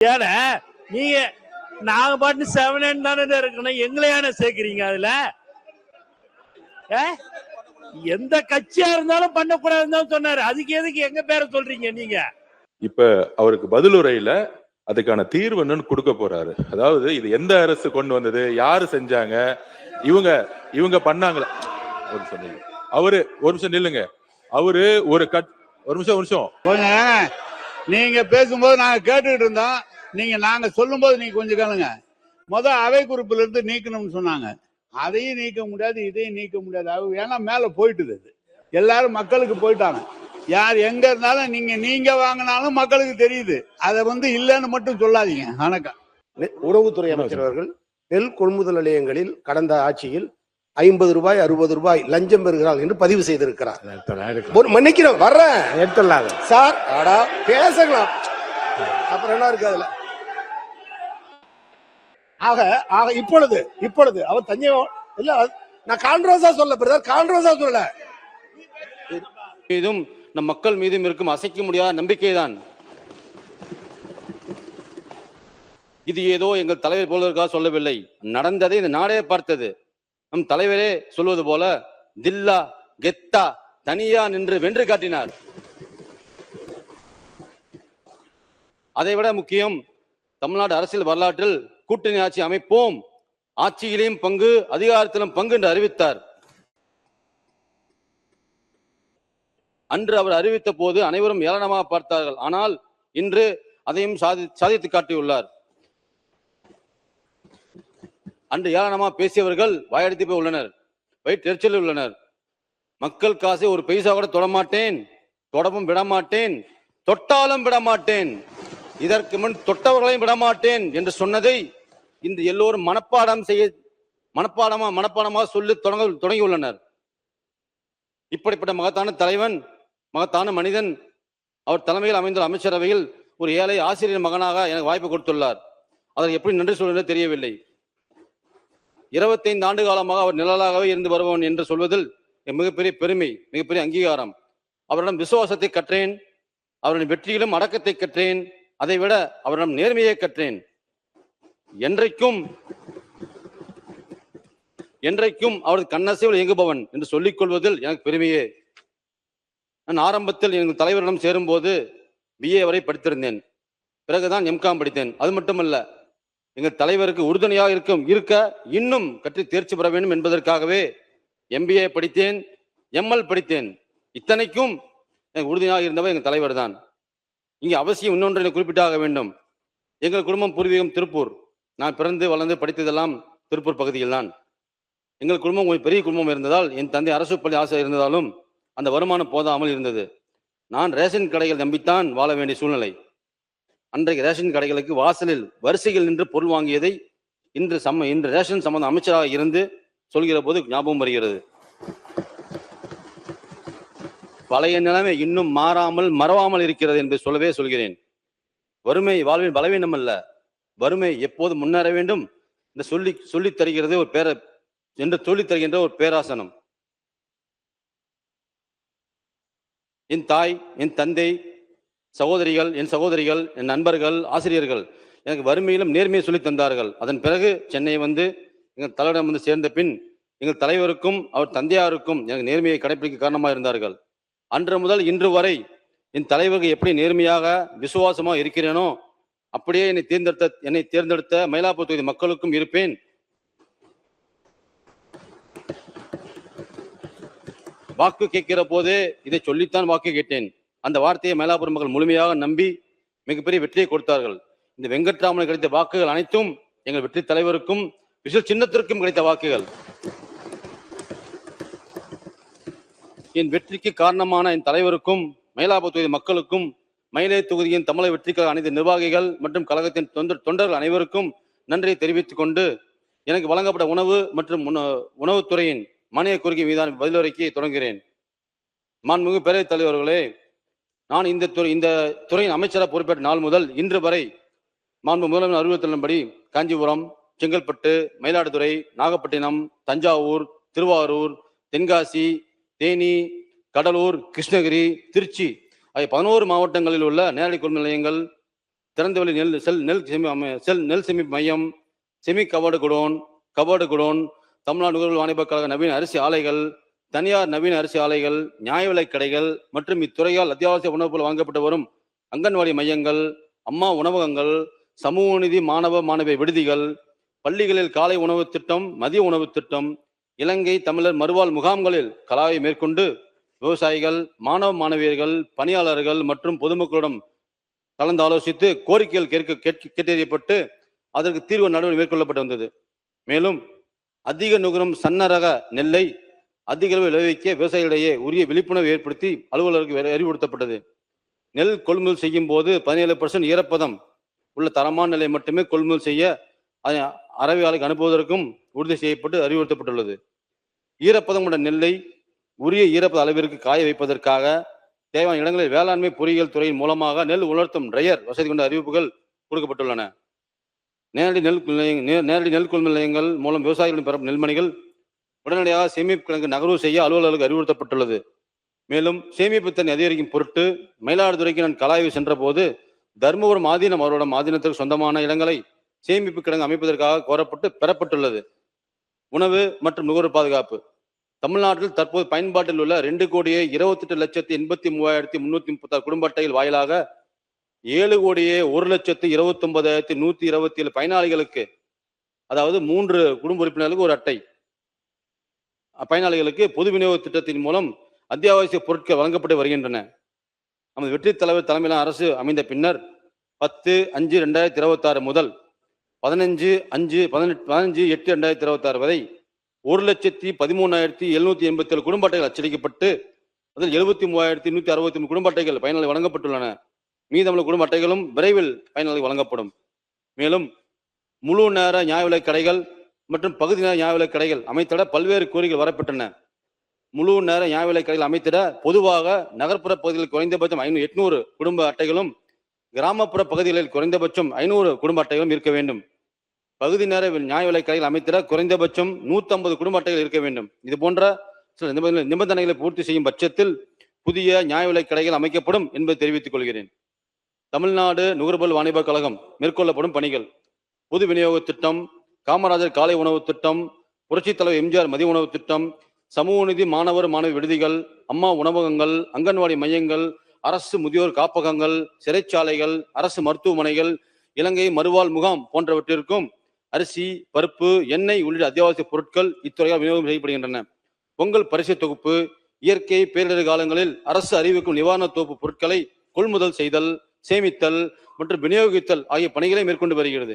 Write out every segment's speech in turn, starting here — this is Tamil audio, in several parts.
ஏன்னா நீங்க நாங்க பாட்டு 7 தானே இருக்கணும், எங்களையான சேர்க்கிறீங்க அதுல. எந்த கட்சியா இருந்தாலும் பண்ணக்கூடாதுன்னு சொன்னாரு, அதுக்கு எதுக்கு எங்க பேரை சொல்றீங்க நீங்க? இப்ப அவருக்கு பதிலுரையில அதுக்கான தீர்வு என்னன்னு கொடுக்க போறாரு. அதாவது இது எந்த அரசு கொண்டு வந்தது, யாரு செஞ்சாங்க, இவங்க பண்ணாங்களா? அவரு ஒரு நிமிஷம் நில்லுங்க. அவரு ஒரு நிமிஷம் நீங்க பேசும்போது நாங்க கேட்டுக்கிட்டு இருந்தோம். நாங்க சொல்லும் போது நீங்க கொஞ்சம் கேளுங்க. அவை குறிப்பில இருந்து நீக்கணும்னு சொன்னாங்க. அதையும் நீக்க முடியாது, இதையும் நீக்க முடியாது. ஏன்னா மேல போயிட்டுது, எல்லாரும் மக்களுக்கு போயிட்டாங்க. யார் எங்க இருந்தாலும் நீங்க வாங்கினாலும் மக்களுக்கு தெரியுது. அதை இல்லன்னு மட்டும் சொல்லாதீங்க. வணக்கம். உணவுத்துறை அமைச்சர் அவர்கள் நெல் கொள்முதல் நிலையங்களில் கடந்த ஆட்சியில் 50 ரூபாய் 60 ரூபாய் லஞ்சம் பெறுகிறார்கள் என்று பதிவு செய்திருக்கிறார். மன்னிக்கிறோம், வர்றேன் சார். பேசலாம், அப்புறம் என்ன இருக்கு அதுல? ஆக இப்பொழுது அவர் தஞ்சை இல்ல, நான் கான்ட்ரோவர்ஸா சொல்ல பிரதர், கான்ட்ரோவர்ஸா சொல்ல. மீதும் நம் மக்கள் மீதும் இருக்கும் அசைக்க முடியாத நம்பிக்கைதான். இது ஏதோ எங்கள் தலைவர் போல சொல்லவில்லை, நடந்ததை இந்த நாடே பார்த்தது. நம் தலைவரே சொல்வது போல தில்லா கெத்தா தனியா நின்று வென்று காட்டினார். அதைவிட முக்கியம், தமிழ்நாடு அரசியல் வரலாற்றில் கூட்டணி ஆட்சி அமைப்போம், ஆட்சியிலும் பங்கு அதிகாரத்திலும் பங்கு என்று அறிவித்தார். அன்று அவர் அறிவித்த போது அனைவரும் ஏளனமாக பார்த்தார்கள். ஆனால் இன்று அதையும் சாதித்து காட்டியுள்ளார். அன்று ஏளனமாக பேசியவர்கள் வாயடித்து போய் உள்ளனர், வயிற்றெரிச்சலில் உள்ளனர். மக்கள் காசை ஒரு பைசா கூட தொடமாட்டேன், தொடவும் விடமாட்டேன், தொட்டாலும் விடமாட்டேன், இதற்கு முன் தொட்டவர்களையும் விடமாட்டேன் என்று சொன்னதை இன்று எல்லோரும் மனப்பாடமாக சொல்லி தொடங்கியுள்ளனர். இப்படிப்பட்ட மகத்தான தலைவன், மகத்தான மனிதன், அவர் தலைமையில் அமைந்துள்ள அமைச்சரவையில் ஒரு ஏழை ஆசிரியர் மகனாக எனக்கு வாய்ப்பு கொடுத்துள்ளார். அதற்கு எப்படி நன்றி சொல்வது தெரியவில்லை. 25 ஆண்டு காலமாக அவர் நிழலாகவே இருந்து வருபவன் என்று சொல்வதில் மிகப்பெரிய பெருமை, மிகப்பெரிய அங்கீகாரம். அவரிடம் விசுவாசத்தை கற்றேன், அவரின் வெற்றியிலும் அடக்கத்தை கற்றேன், அதை விட அவரிடம் நேர்மையை கற்றேன். என்றைக்கும் அவரது கண்ணசைவில் இயங்குபவன் என்று சொல்லிக் கொள்வதில் எனக்கு பெருமையே. நான் ஆரம்பத்தில் எங்கள் தலைவரிடம் சேரும் போது BA வரை படித்திருந்தேன், பிறகுதான் MCOM படித்தேன். அது மட்டுமல்ல, எங்கள் தலைவருக்கு உறுதுணையாக இருக்க இன்னும் கற்று தேர்ச்சி பெற வேண்டும் என்பதற்காகவே MBA படித்தேன், ML படித்தேன். இத்தனைக்கும் எனக்கு உறுதுணையாக இருந்தவர் எங்கள் தலைவர் தான். இங்கே அவசியம் இன்னொன்றை குறிப்பிட்டாக வேண்டும். எங்கள் குடும்பம் பூர்வீகம் திருப்பூர். நான் பிறந்து வளர்ந்து படித்ததெல்லாம் திருப்பூர் பகுதியில் தான். எங்கள் குடும்பம் ஒரு பெரிய குடும்பம் இருந்ததால், என் தந்தை அரசு பள்ளி ஆசிரியர் இருந்ததாலும் அந்த வருமானம் போதாமல் இருந்தது. நான் ரேஷன் கடைகள் நம்பித்தான் வாழ வேண்டிய சூழ்நிலை. அன்றைக்கு ரேஷன் கடைகளுக்கு வாசலில் வரிசையில் நின்று பொருள் வாங்கியதை இன்று ரேஷன் சம்பந்த அமைச்சராக இருந்து சொல்கிற போது ஞாபகம் வருகிறது. பழைய நிலைமை இன்னும் மறவாமல் இருக்கிறது என்று சொல்லவே சொல்கிறேன். வறுமை வாழ்வின் பலவீனம் அல்ல, வறுமை எப்போது முன்னேற வேண்டும் என்று சொல்லி தருகிறது ஒரு பேராசனம். என் தாய், என் தந்தை, என் சகோதரிகள், என் நண்பர்கள், ஆசிரியர்கள் எனக்கு வறுமையிலும் நேர்மையை சொல்லி தந்தார்கள். அதன் பிறகு சென்னை வந்து எங்கள் தலைவரிடம் சேர்ந்த பின் எங்கள் தலைவருக்கும் அவர் தந்தையாருக்கும் எனக்கு நேர்மையை கடைபிடிக்க காரணமாக இருந்தார்கள். அன்று முதல் இன்று வரை என் தலைவருக்கு எப்படி நேர்மையாக விசுவாசமாக இருக்கிறேனோ அப்படியே என்னை தேர்ந்தெடுத்த மயிலாப்பூர் தொகுதி மக்களுக்கும் இருப்பேன். வாக்கு கேட்கிற போதே இதை சொல்லித்தான் வாக்கு கேட்டேன். அந்த வார்த்தையை மயிலாப்பூர் மக்கள் முழுமையாக நம்பி மிகப்பெரிய வெற்றியை கொடுத்தார்கள். இந்த வெங்கட்ராமன் கிடைத்த வாக்குகள் அனைத்தும் எங்கள் வெற்றி தலைவருக்கும் விசில் சின்னத்திற்கும் கிடைத்த வாக்குகள். என் வெற்றிக்கு காரணமான என் தலைவருக்கும் மயிலாப்பூர் தொகுதி மக்களுக்கும் மயிலை தொகுதியின் தமிழக வெற்றிக்காக அனைத்து நிர்வாகிகள் மற்றும் கழகத்தின் தொண்டர்கள் அனைவருக்கும் நன்றியை தெரிவித்துக் கொண்டு எனக்கு வழங்கப்பட்ட உணவு மற்றும் உணவுத்துறையின் மானிய கோரிக்கை மீதான பதிலுரைக்கு தொடங்குகிறேன். மாண்புமிகு பேரவைத் தலைவர்களே, நான் இந்த துறையின் அமைச்சராக பொறுப்பேற்ற நாள் முதல் இன்று வரை மாண்பு முதல்வர் அறிவுறுத்தலின்படி காஞ்சிபுரம், செங்கல்பட்டு, மயிலாடுதுறை, நாகப்பட்டினம், தஞ்சாவூர், திருவாரூர், தென்காசி, தேனி, கடலூர், கிருஷ்ணகிரி, திருச்சி ஆகிய 11 மாவட்டங்களில் உள்ள நேரடி கொள்முதல் நிலையங்கள் திறந்தவெளி நெல் சேமிப்பு மையம், செமி கவர்டு குடோன், தமிழ்நாடு நுகர்வோர் வாணிபக் கழக நவீன அரிசி ஆலைகள், தனியார் நவீன அரிசி ஆலைகள், நியாய விலைக் கடைகள் மற்றும் இத்துறையால் அத்தியாவசிய உணவுப் பொருள் வாங்கப்பட்டு வரும் அங்கன்வாடி மையங்கள், அம்மா உணவகங்கள், சமூக நீதி மாணவ விடுதிகள், பள்ளிகளில் காலை உணவு திட்டம், மதிய உணவு திட்டம், இலங்கை தமிழர் மறுவாழ் முகாம்களில் கலாவை மேற்கொண்டு விவசாயிகள், மாணவ மாணவியர்கள், பணியாளர்கள் மற்றும் பொதுமக்களிடம் கலந்து ஆலோசித்து கோரிக்கைகள் கேட்டறியப்பட்டு அதற்கு தீர்வு நடவடிக்கை மேற்கொள்ளப்பட்டு வந்தது. மேலும் அதிக நுகரும் சன்னரக நெல்லை அதிக அளவில் விளைவிக்க விவசாயிகளிடையே உரிய விழிப்புணர்வு ஏற்படுத்தி அலுவலருக்கு அறிவுறுத்தப்பட்டது. நெல் கொள்முதல் செய்யும் போது 17% ஈரப்பதம் உள்ள தரமான நெல்லை மட்டுமே கொள்முதல் செய்ய அரவை ஆலைக்கு அனுப்புவதற்கும் உறுதி செய்யப்பட்டு அறிவுறுத்தப்பட்டுள்ளது. ஈரப்பதம் உள்ள நெல்லை உரிய ஈரப்பத அளவிற்கு காய வைப்பதற்காக தேவையான இடங்களில் வேளாண்மை பொறியியல் துறையின் மூலமாக நெல் உலர்த்தும் ட்ரையர் வசதி கொண்ட அறிவிப்புகள் கொடுக்கப்பட்டுள்ளன. நேரடி நெல் கொள்முதல் நிலையங்கள் மூலம் விவசாயிகளின் பெறும் நெல்மணிகள் உடனடியாக சேமிப்பு கிடங்கு நகர்வு செய்ய அலுவலர்களுக்கு அறிவுறுத்தப்பட்டுள்ளது. மேலும் சேமிப்பு தன்னை அதிகரிக்கும் பொருட்டு மயிலாடுதுறைக்கு நான் கலாய்வு சென்ற போது தர்மபுரம் ஆதீனம் அவரோட ஆதீனத்திற்கு சொந்தமான இடங்களை சேமிப்பு கிடங்கு அமைப்பதற்காக கோரப்பட்டு பெறப்பட்டுள்ளது. உணவு மற்றும் நுகர்வோர் பாதுகாப்பு தமிழ்நாட்டில் தற்போது பயன்பாட்டில் உள்ள 2,28,83,336 குடும்ப அட்டைகள் வாயிலாக 7,01,29,127 பயனாளிகளுக்கு, அதாவது 3 குடும்ப உறுப்பினர்களுக்கு ஒரு அட்டை பயனாளிகளுக்கு பொது விநியோக திட்டத்தின் மூலம் அத்தியாவசிய பொருட்கள் வழங்கப்பட்டு வருகின்றன. நமது வெற்றி தலைவர் தலைமையிலான அரசு அமைந்த பின்னர் 10/5/2026 முதல் 15/8/2026 வரை 1,13,787 குடும்ப அட்டைகள் அச்சடிக்கப்பட்டு அதில் 73,163 குடும்ப அட்டைகள் பயனாளி வழங்கப்பட்டுள்ளன. மீதமுள்ள குடும்ப அட்டைகளும் விரைவில் பயனாளி வழங்கப்படும். மேலும் முழு நேர நியாய விலைக் கடைகள் மற்றும் பகுதி நேர நியாய விலைக் கடைகள் அமைத்திட பல்வேறு கோரிக்கைகள் வரப்பட்டன. முழு நேர நியாய விலைக் கடைகள் அமைத்திட பொதுவாக நகர்ப்புற பகுதிகளில் குறைந்தபட்சம் 800 குடும்ப அட்டைகளும், கிராமப்புற பகுதிகளில் குறைந்தபட்சம் 500 குடும்ப அட்டைகளும் இருக்க வேண்டும். பகுதி நேர நியாய விலைக் கடைகள் அமைத்திட குறைந்தபட்சம் 150 குடும்ப அட்டைகள் இருக்க வேண்டும். இது போன்ற சில நிபந்தனைகளை பூர்த்தி செய்யும் பட்சத்தில் புதிய நியாய விலைக் கடைகள் அமைக்கப்படும் என்பதை தெரிவித்துக் கொள்கிறேன். தமிழ்நாடு நுகர்வோர் வாணிபக் கழகம் மேற்கொள்ளப்படும் பணிகள்: பொது விநியோக திட்டம், காமராஜர் காலை உணவு திட்டம், புரட்சித் தலைவர் எம்ஜிஆர் மதிய உணவு திட்டம், சமூக நீதி மாணவ விடுதிகள், அம்மா உணவகங்கள், அங்கன்வாடி மையங்கள், அரசு முதியோர் காப்பகங்கள், சிறைச்சாலைகள், அரசு மருத்துவமனைகள், இலங்கை மறுவாழ் முகாம் போன்றவற்றிற்கும் அரிசி, பருப்பு, எண்ணெய் உள்ளிட்ட அத்தியாவசிய பொருட்கள் இத்துறையால் விநியோகம் செய்யப்படுகின்றன. பொங்கல் பரிசு தொகுப்பு, இயற்கை பேரிடர் காலங்களில் அரசு அறிவிக்கும் நிவாரண தொகுப்பு பொருட்களை கொள்முதல் செய்தல், சேமித்தல் மற்றும் விநியோகித்தல் ஆகிய பணிகளை மேற்கொண்டு வருகிறது.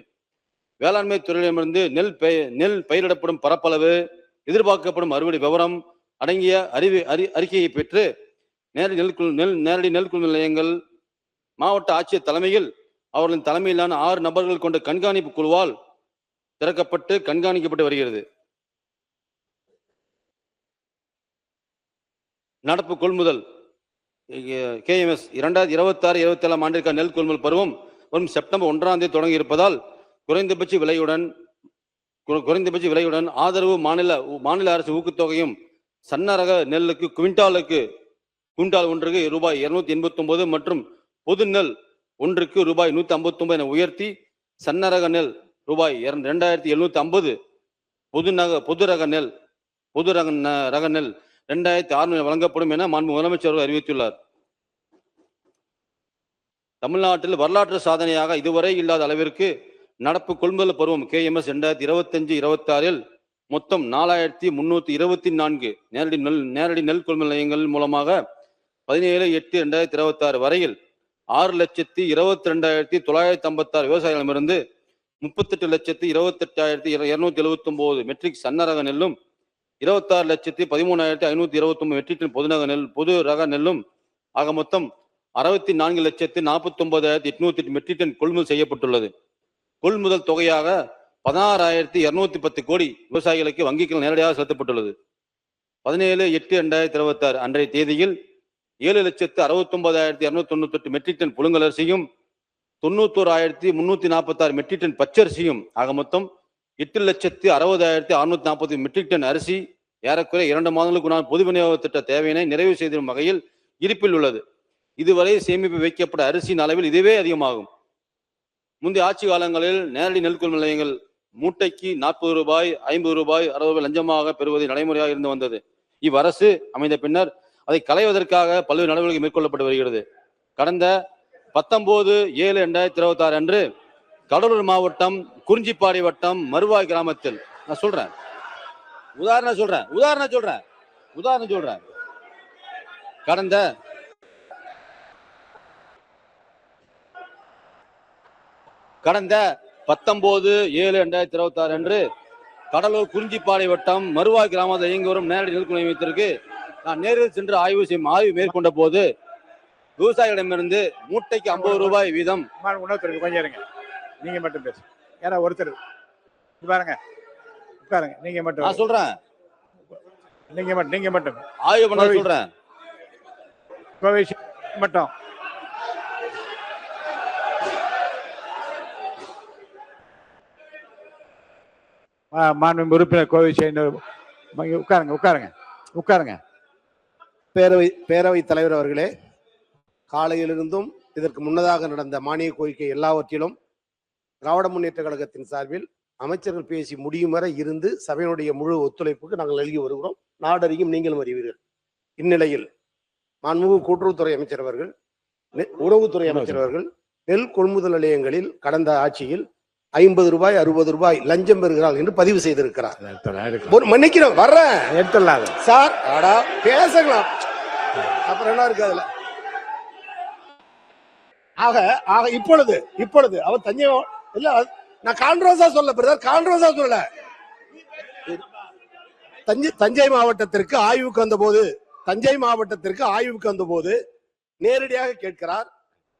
வேளாண்மை துறையிடமிருந்து நெல் பயிரிடப்படும் பரப்பளவு, எதிர்பார்க்கப்படும் அறுவடை விவரம் அடங்கிய அறிக்கையை பெற்று நேரடி நெல் கொள்முதல் நிலையங்கள் மாவட்ட ஆட்சியர் தலைமையில் அவர்களின் தலைமையிலான 6 நபர்கள் கொண்ட கண்காணிப்பு குழுவால் திறக்கப்பட்டு கண்காணிக்கப்பட்டு வருகிறது. நடப்பு கொள்முதல் KMS 2026-27 ஆண்டிற்கான நெல் கொள்முதல் பருவம் வரும் செப்டம்பர் 1ஆம் தேதி தொடங்கி இருப்பதால் குறைந்தபட்ச விலையுடன் ஆதரவு மாநில அரசு ஊக்கத்தொகையும் சன்னரக நெல்லுக்கு குவிண்டால் ஒன்றுக்கு ரூபாய் 289 மற்றும் பொது நெல் ஒன்றுக்கு ரூபாய் 159 என உயர்த்தி சன்னரக நெல் ரூபாய் 2,750, பொது ரக நெல் 2,600 வழங்கப்படும் என மாண்பு முதலமைச்சர் அறிவித்துள்ளார். தமிழ்நாட்டில் வரலாற்று சாதனையாக இதுவரை இல்லாத அளவிற்கு நடப்பு கொள்முதல் பருவம் KMS 2025-26 மொத்தம் 4,324 நேரடி நெல் கொள்முதல் நிலையங்கள் மூலமாக 17/8/2026 வரையில் 6,22,956 விவசாயிகளிடமிருந்து 38,28,279 மெட்ரிக் சன்னரக நெல்லும் 26,13,529 மெட்ரிக் டன் பொது ரக நெல்லும் ஆக மொத்தம் 64,49,808 மெட்ரிக் டன் கொள்முதல் செய்யப்பட்டுள்ளது. கொள்முதல் தொகையாக 16,210 கோடி விவசாயிகளுக்கு வங்கிகள் நேரடியாக செலுத்தப்பட்டுள்ளது. 17/8/2026 அன்றைய தேதியில் 7,69,298 மெட்ரிக் டன் புழுங்கல் அரிசியும் 91,346 மெட்ரிக் டன் பச்சரிசியும் ஆக மொத்தம் 8,60,640 மெட்ரிக் டன் அரிசி ஏறக்குறைய 2 மாதங்களுக்கு பொது விநியோக திட்ட தேவையினை நிறைவு செய்திடும் வகையில் இருப்பில் உள்ளது. இதுவரை சேமிப்பு வைக்கப்பட்ட அரிசியின் அளவில் இதுவே அதிகமாகும். முந்தைய ஆட்சி காலங்களில் நேரடி நெல் கொள்முதல் நிலையங்கள் மூட்டைக்கு 40 ரூபாய், 50 ரூபாய், 60 ரூபாய் லஞ்சமாக பெறுவது நடைமுறையாக இருந்து வந்தது. இவ்வரசு அமைந்த பின்னர் அதை களைவதற்காக பல்வேறு நடவடிக்கை மேற்கொள்ளப்பட்டு வருகிறது. கடந்த 19/7/2026 அன்று கடலூர் மாவட்டம் குறிஞ்சிப்பாடி வட்டம் மருவாய் கிராமத்தில் நான் சொல்றேன், உதாரணம் சொல்றேன். கடந்த 19/7/2026 அன்று கடலூர் குறிஞ்சிப்பாடி வட்டம் மருவாய் கிராமத்தில் இயங்கி வரும் நேரடி நெல் கொள்முதல் நிலையத்திற்கு நான் நேரில் சென்று ஆய்வு மேற்கொண்ட போது விவசாயிகளிடமிருந்து மூட்டைக்கு 50 ரூபாய் வீதம். கொஞ்சம் இருங்க, நீங்க மட்டும் பேசு. ஏன்னா ஒருத்தர் பாருங்க, உட்காருங்க. நீங்க மட்டும் நான் சொல்றேன், நீங்க மட்டும் ஆய்வு பண்ண சொல்றேன். மட்டும் மாண்பு உறுப்பினர் கோவை உட்காருங்க. பேரவைத் தலைவர் அவர்களே, காலையிலிருந்தும் இதற்கு முன்னதாக நடந்த மானிய கோரிக்கை எல்லாவற்றிலும் திராவிட முன்னேற்ற கழகத்தின் சார்பில் அமைச்சர்கள் பேசி முடியும் வரை இருந்து சபையினுடைய முழு ஒத்துழைப்புக்கு நாங்கள் நல்கி வருகிறோம். நாடறியும் நீங்களும் அறிவீர்கள். இந்நிலையில் மாண்புமிகு கூட்டுறவுத்துறை அமைச்சர் அவர்கள், உணவுத்துறை அமைச்சர் அவர்கள் நெல் கொள்முதல் நிலையங்களில் கடந்த ஆட்சியில் 50 ரூபாய் 60 ரூபாய் லஞ்சம் பெறுகிறார்கள் என்று பதிவு செய்திருக்கிறார். மன்னிக்கிறோம், வர்றேன் சார். பேசலாம், அப்புறம் என்ன இருக்கு அதுல. ஆக இப்பொழுது அவர் தஞ்சை இல்ல, நான் கான்ட்ரோவர்ஸா சொல்ல பிரதர், கான்ட்ரோவர்ஸா சொல்ல. தஞ்சை மாவட்டத்திற்கு ஆய்வுக்கு வந்தபோது நேரடியாக கேட்கிறார்.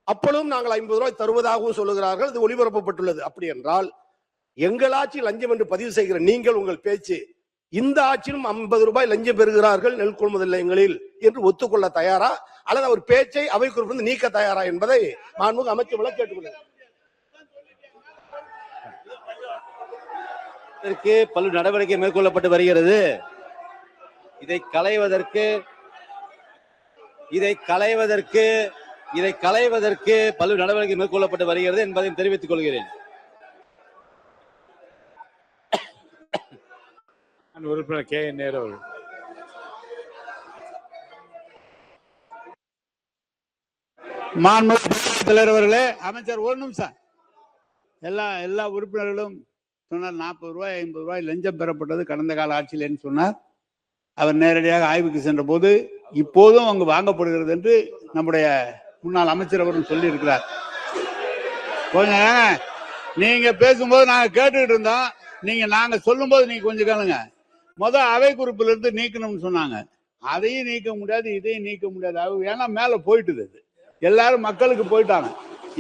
அப்பொழுதும் நாங்கள் 50 ரூபாய் தருவதாகவும் சொல்லுகிறார்கள். இது ஒளிபரப்பப்பட்டுள்ளது. அப்படி என்றால் எங்கள் ஆட்சி லஞ்சம் என்று பதிவு செய்கிற நீங்கள் உங்கள் பேச்சு இந்த ஆட்சியிலும் 50 ரூபாய் லஞ்சம் பெறுகிறார்கள் நெல் கொள்முதல் நிலையங்களில் என்று ஒத்துக்கொள்ள தயாரா, அல்லது அவர் பேச்சை அவை குறிப்பிலிருந்து நீக்க தயாரா என்பதை மாண்புமிகு அமைச்சர் கேட்டுக்கொள்கிறேன். பல்வேறு நடவடிக்கை மேற்கொள்ளப்பட்டு வருகிறது. இதை களைவதற்கு பல்வேறு நடவடிக்கை மேற்கொள்ளப்பட்டு வருகிறது என்பதை தெரிவித்துக் கொள்கிறேன். உறுப்பினர் கே என் நேரு அவர்கள். மாண்புமிகு தலைவர் அவர்களே, அமைச்சர் ஒரு நிமிஷம். எல்லா உறுப்பினர்களும் சொன்னார் 40 ரூபாய் 50 ரூபாய் லஞ்சம் பெறப்பட்டது கடந்த கால ஆட்சியில் சொன்னார். அவர் நேரடியாக ஆய்வுக்கு சென்ற போது இப்போதும் அங்கு வாங்கப்படுகிறது என்று நம்முடைய முன்னாள் அமைச்சர் அவர்கள் சொல்லி இருக்கிறார். கொஞ்சம் நீங்க பேசும்போது நாங்க கேட்டுக்கிட்டு இருந்தோம். நாங்க சொல்லும் போது நீங்க கொஞ்சம் கேளுங்க. அவை குறிப்பில இருந்து நீக்கணும்னு சொன்னாங்க. அதையும் நீக்க முடியாது, இதையும் நீக்க முடியாது. ஏன்னா மேல போயிட்டுது. எல்லாரும் மக்களுக்கு போயிட்டாங்க.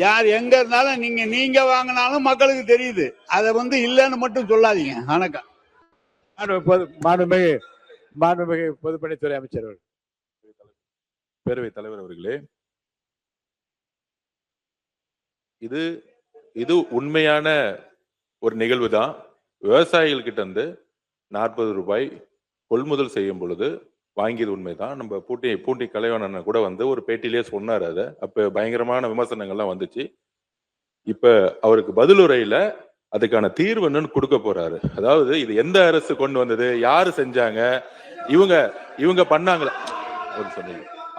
யார் எங்க இருந்தாலும் நீங்க வாங்கினாலும் மக்களுக்கு தெரியுது. அதை இல்லைன்னு மட்டும் சொல்லாதீங்க. வணக்கம். மாண்புமிகு பொதுப்பணித்துறை அமைச்சர் அவர்கள். பேரவைத் தலைவர் அவர்களே, இது உண்மையான ஒரு நிகழ்வு தான். விவசாயிகள் கிட்ட இருந்து 40 ரூபாய் கொள்முதல் செய்யும் பொழுது வாங்கியது உண்மைதான். நம்ம பூண்டி கலைவண்ணன் கூட ஒரு பேட்டியிலே சொன்னார். அதை அப்ப பயங்கரமான விமர்சனங்கள்லாம் வந்துச்சு. இப்ப அவருக்கு பதிலுரையில அதுக்கான தீர்வு என்னன்னு கொடுக்க போறாரு. அதாவது இது எந்த அரசு கொண்டு வந்தது, யாரு செஞ்சாங்க, இவங்க பண்ணாங்களா.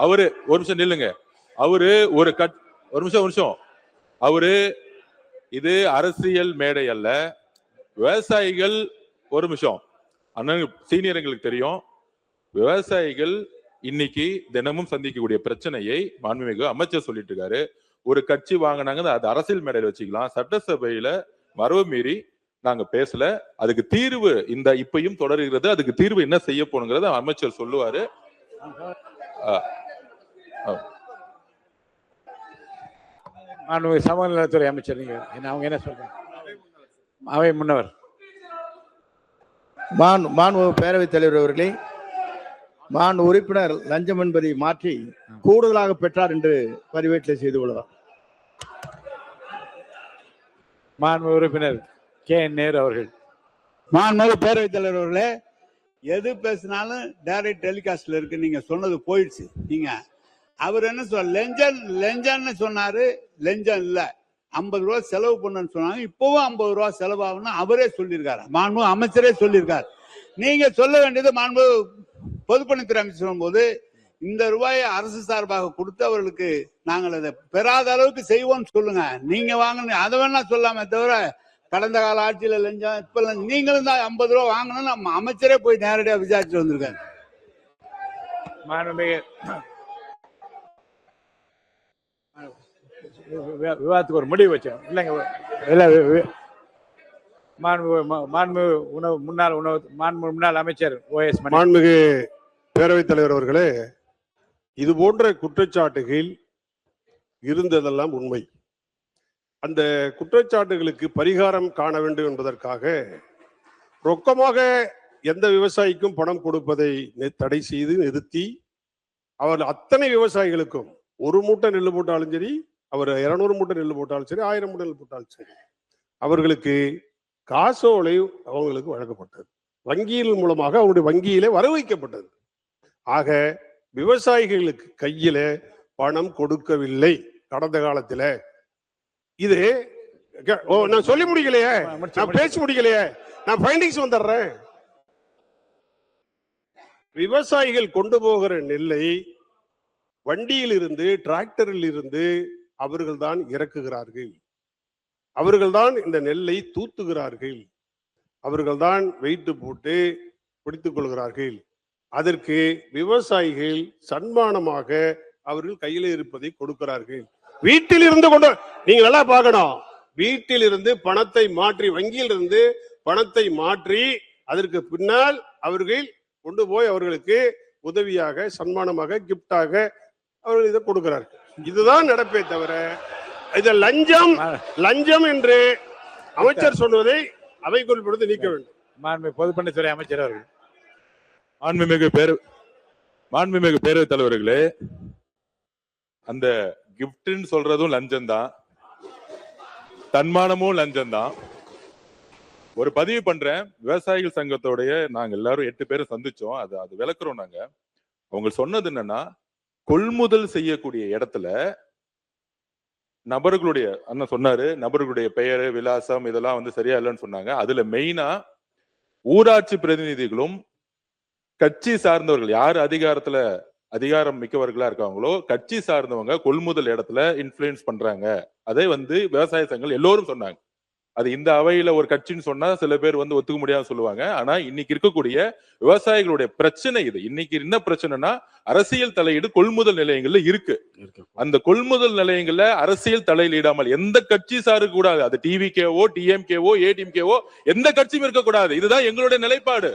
அவரு ஒரு நிமிஷம் நில்லுங்க. அவரு ஒரு நிமிஷம். அவரு இது அரசியல் மேடை அல்ல, விவசாயிகள். ஒரு நிமிஷம் அண்ணன், சீனியர்களுக்கு தெரியும். விவசாயிகள் இன்னைக்கு தினமும் சந்திக்கக்கூடிய பிரச்சனையை மாண்புமிகு அமைச்சர் சொல்லிட்டு இருக்காரு. ஒரு கட்சி வாங்கினாங்க, அது அரசியல் மேடையில் வச்சுக்கலாம். சட்டசபையில மரபு மீறி நாங்க பேசல. அதுக்கு தீர்வு இப்பயும் தொடர்கிறது. அதுக்கு தீர்வு என்ன செய்ய போனுங்கிறத அமைச்சர் சொல்லுவாரு. சமூக நலத்துறை அமைச்சர் நீங்க அவங்க என்ன சொல்றாங்க? அவை முன்னவர். மாண்புமிகு பேரவைத் தலைவர் அவர்களே, உறுப்பினர் லஞ்சம் என்பதை மாற்றி கூடுதலாக பெற்றார் என்று பதிவேட்டில் செய்து கொள்வார். மாண்புமிகு உறுப்பினர் கே என் நேரு அவர்கள். மாண்புமிகு பேரவைத் தலைவர் அவர்களே, எது பேசினாலும் டைரக்ட் டெலிகாஸ்ட்ல இருக்கு. நீங்க சொன்னது போயிடுச்சு. அவர் என்ன லஞ்சம்னு சொன்னாரு. லஞ்சம் இல்ல, 50 ரூபா செலவு பண்ணுன்னு சொன்னாங்க. இப்பவும் 50 ரூபா செலவாகும்னு அவரே சொல்லியிருக்காரு, மாண்பு அமைச்சரே சொல்லியிருக்காரு. நீங்க சொல்ல வேண்டியது மாண்பு பொதுப்பணித்துறை அமைச்சர் போது இந்த ரூபாயை அரசு சார்பாக கொடுத்து அவர்களுக்கு நாங்கள் அதை பெறாத அளவுக்கு செய்வோம்னு சொல்லுங்க. நீங்க வாங்க அதை வேணா சொல்லாமே தவிர கடந்த கால ஆட்சியில லஞ்சம் இப்ப நீங்களும் தான் 50 ரூபா வாங்கணும் நம்ம அமைச்சரே போய் நேரடியாக விசாரிச்சு வந்திருக்காரு. விவாதத்துக்கு ஒரு முடிவு வச்சோம் இல்லைங்க. முன்னாள் அமைச்சர் OS மணி. மாண்புமிகு பேரவைத் தலைவர் அவர்களே, இது போன்ற குற்றச்சாட்டுகள் இருந்ததெல்லாம் உண்மை. அந்த குற்றச்சாட்டுகளுக்கு பரிகாரம் காண வேண்டும் என்பதற்காக ரொக்கமாக எந்த விவசாயிக்கும் பணம் கொடுப்பதை தடை செய்து நிறுத்தி அவர் அத்தனை விவசாயிகளுக்கும் 1 மூட்டை நெல் போட்டாலும் சரி, அவர் 200 மூட்டை நெல் போட்டாலும் சரி, 1000 மூட்டை நெல் போட்டாலும் சரி, அவர்களுக்கு காசோலை அவங்களுக்கு வழங்கப்பட்டது. வங்கியின் மூலமாக அவருடைய வங்கியிலே வர வைக்கப்பட்டது. ஆக விவசாயிகளுக்கு கையில பணம் கொடுக்கவில்லை கடந்த காலத்துல. இது நான் சொல்லி முடிக்கலையே, நான் பேசி முடிக்கலையே, நான் ஃபைண்டிங்ஸ் வந்துடுறேன். விவசாயிகள் கொண்டு போகிற நெல்லை வண்டியில் இருந்து டிராக்டரில் இருந்து அவர்கள் தான் இறக்குகிறார்கள். அவர்கள்தான் இந்த நெல்லை தூத்துகிறார்கள். அவர்கள்தான் வெயிட்டு போட்டு பிடித்துக் கொள்கிறார்கள். அதற்கு விவசாயிகள் சன்மானமாக அவர்கள் கையில இருப்பதை கொடுக்கிறார்கள். வீட்டில் இருந்து கொண்டு நீங்க நல்லா பார்க்கணும். வீட்டில் இருந்து பணத்தை மாற்றி, வங்கியில் இருந்து பணத்தை மாற்றி அதற்கு பின்னால் அவர்கள் கொண்டு போய் அவர்களுக்கு உதவியாக, சன்மானமாக, கிப்டாக அவர்கள் இதை கொடுக்கிறார்கள். இதுதான் நடப்பே தவிர இதை லஞ்சம் என்று அமைச்சர் சொன்னதை அவை குறிப்பிடுத்து நீக்க வேண்டும். பொதுப்பணித்துறை அமைச்சர் அவர்கள். மாண்புமிகு பேரவைத் தலைவர்களே, அந்த கிஃப்ட்னு சொல்றதும் லஞ்சம் தான், தன்மானமும் லஞ்சம் தான். ஒரு பதிவு பண்றேன். விவசாயிகள் சங்கத்தோடைய நாங்க எல்லாரும் 8 பேரும் சந்திச்சோம். அது விளக்குறோம். நாங்க அவங்க சொன்னது என்னன்னா, கொள்முதல் செய்யக்கூடிய இடத்துல நபர்களுடைய, அண்ணன் சொன்னாரு, நபர்களுடைய பெயர், விலாசம் இதெல்லாம் வந்து சரியா இல்லைன்னு சொன்னாங்க. அதுல மெயினா ஊராட்சி பிரதிநிதிகளும் கட்சி சார்ந்தவர்கள், யாரு அதிகாரம் மிக்கவர்களா இருக்காங்களோ கட்சி சார்ந்தவங்க கொள்முதல் இடத்துல இன்ஃப்ளூயன்ஸ் பண்றாங்க. அதை வந்து விவசாய சங்கங்கள் எல்லோரும் சொன்னாங்க. அது இந்த அவையில ஒரு கட்சின்னு சொன்னா சில பேர் வந்து ஒத்துக்க முடியாதுன்னு சொல்லுவாங்க. ஆனா இன்னைக்கு இருக்கக்கூடிய விவசாயிகளுடைய பிரச்சனை இது. இன்னைக்கு என்ன பிரச்சனைனா, அரசியல் தலையீடு கொள்முதல் நிலையங்கள்ல இருக்கு. அந்த கொள்முதல் நிலையங்கள்ல அரசியல் தலையீடாமல் எந்த கட்சி சாரு கூடாது. அது டிவிகேவோ, டிஎம்கேவோ, ஏடிஎம்கேவோ எந்த கட்சியும் இருக்கக்கூடாது. இதுதான் எங்களுடைய நிலைப்பாடு.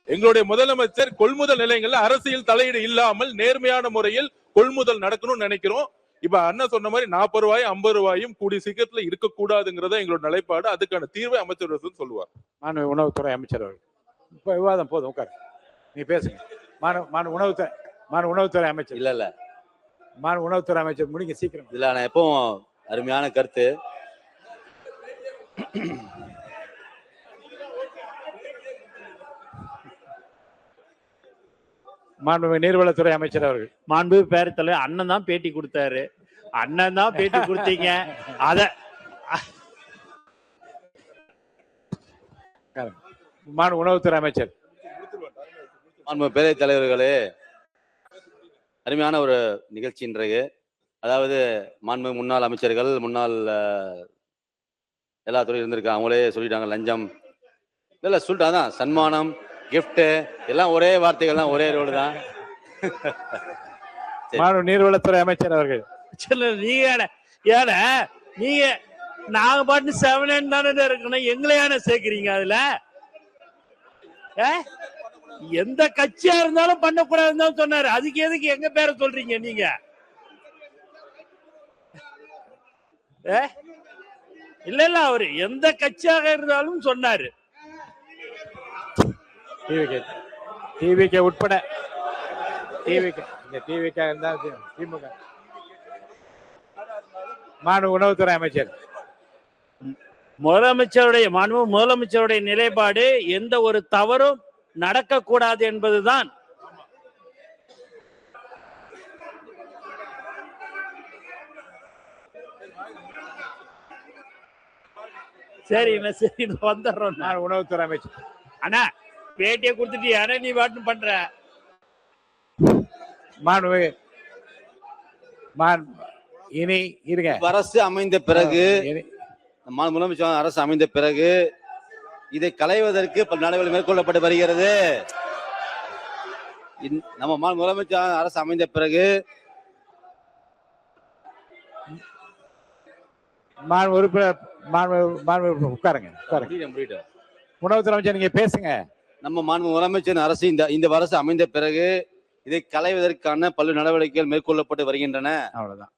எங்களுடைய முதலமைச்சர் கொள்முதல் நிலையங்கள்ல அரசியல் தலையீடு இல்லாமல் நேர்மையான முறையில் கொள்முதல் நடக்கணும்னு நினைக்கிறோம். இப்ப அண்ணன் சொன்ன மாதிரி 40 ரூபாய் 50 ரூபாயும் கூடிய சீக்கிரத்துல இருக்கக்கூடாதுங்கிறத எங்களோட நிலைப்பாடு. அதுக்கான தீர்வை அமைச்சர் சொல்லுவார். உணவுத்துறை அமைச்சர் அவர்கள். இப்ப விவாதம் போதும், உட்கார், நீ பேசுங்க. உணவுத்துறை அமைச்சர். இல்ல உணவுத்துறை அமைச்சர் முடிங்க சீக்கிரம். இல்ல நான் எப்பவும் அருமையான கருத்து. மாண்புமிகு நீர்வளத்துறை அமைச்சர் அவர்கள். மாண்பு பேரவைத் தலைவர் அண்ணன் தான் பேட்டி கொடுத்தாரு. அண்ணன் தான் பேட்டி கொடுத்தீங்க. அத உணவுத்துறை அமைச்சர். மாண்புமிகு பேரவைத் தலைவர்களே, அருமையான ஒரு நிகழ்ச்சி இன்றைக்கு. அதாவது மாண்புமிகு முன்னாள் அமைச்சர்கள், முன்னாள் எல்லா துறையும் இருந்திருக்காங்க. அவங்களே சொல்லிட்டாங்க லஞ்சம் இல்ல சொல்லிட்டாங்க. சன்மானம், கிஃப்ட் எல்லாம் ஒரே வார்த்தைகள் தான், ஒரே ரோடு தான். நீர்வளத்துறை அமைச்சர் அவர்கள். நீங்க நாங்க பாட்டு 7 தானே இருக்கணும், எங்களையான சேர்க்கிறீங்க. அதுல எந்த கட்சியா இருந்தாலும் பண்ணக்கூடாதுன்னு சொன்னாரு. அதுக்கு எதுக்கு எங்க பேரை சொல்றீங்க நீங்க? இல்ல அவரு எந்த கட்சியாக இருந்தாலும் சொன்னாரு. டிவிகே உட்பட டிவிகே இருந்தால் திமுக. உணவுத்துறை அமைச்சர். முதலமைச்சருடைய நிலைப்பாடு எந்த ஒரு தவறும் நடக்கக்கூடாது என்பதுதான். சரிண்ணா சரிண்ணா வந்துடுறோம். நான் உணவுத்துறை அமைச்சர். அண்ணா பேட்டியை கொடுத்துட்டியா நீ பாட்டு பண்ற. மாண்பு இனி இருங்க. அரசு அமைந்த பிறகு இனி- முதலமைச்சர் அரசு அமைந்த பிறகு இதை களைவதற்கு பல நடவடிக்கை மேற்கொள்ளப்பட்டு வருகிறது. நம்ம முதலமைச்சர் அரசு அமைந்த பிறகு மாண்பு உறுப்பினர் உட்காருங்க. உணவுத்துறை அமைச்சர் நீங்க பேசுங்க. நம்ம மாண்பு முதலமைச்சர் அரசு இந்த அரசு அமைந்த பிறகு இதை களைவதற்கான பல நடவடிக்கைகள் மேற்கொள்ளப்பட்டு வருகின்றன. அவ்வளவுதான்.